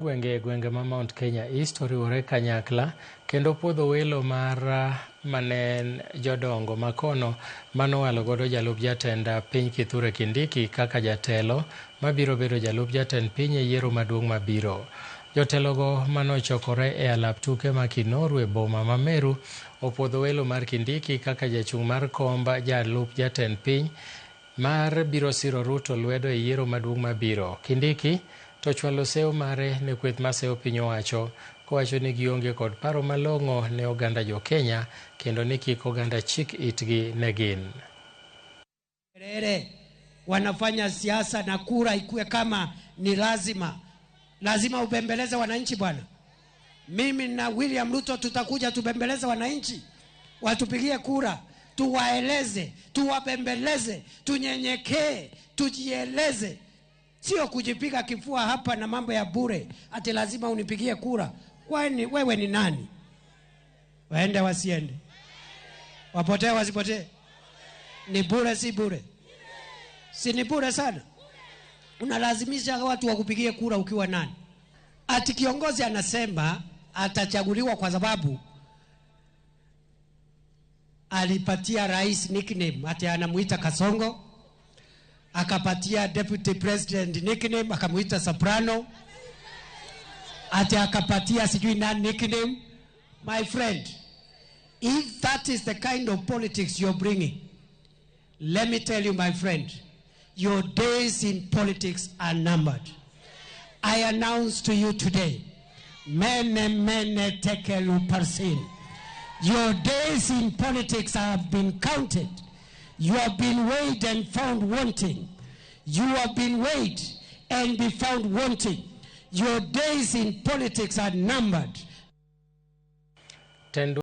Gwenge ma Mount Kenya East oriwore kanyakla kendo puodho welo mar manen jodongo makono manowalo godo jalup jatend piny Kithure Kindiki kaka jatelo mabiro bedo jalup jatend piny e yiero maduong' mabiro. Jotelogo manochokore e alap tuke ma Kinoru e boma ma Meru opuodho welo mar Kindiki kaka jachung' mar komb jalup jatend piny mar biro siro Ruto lwedo e yiero maduong' mabiro. Kindiki to chwalo seyo mare ne kweth maseyo piny owacho kowacho ni gionge kod paro malong'o ne oganda jo Kenya kendo ni kik oganda chik itgi ne gin. Wanafanya siasa na kura ikuwe kama ni lazima ubembeleze wananchi bwana. Mimi na William Ruto tutakuja tubembeleze wananchi, watupigie kura, tuwaeleze, tuwabembeleze, tunyenyekee, tujieleze. Sio kujipiga kifua hapa na mambo ya bure, ati lazima unipigie kura. Kwani wewe ni nani? Waende wasiende? Wapotee wasipotee? Ni bure si bure? Si ni bure sana? Unalazimisha watu wakupigie kura ukiwa nani? Ati kiongozi anasema atachaguliwa kwa sababu alipatia rais nickname, ati anamuita Kasongo, akapatia deputy president nickname akamuita Soprano, ati akapatia sijui nani nickname. My friend, if that is the kind of politics you're bringing, let me tell you, my friend, your days in politics are numbered. I announce to you today, mene tekelu parsin. Your days in politics have been counted. You have been weighed and found wanting. You have been weighed and be found wanting. Your days in politics are numbered.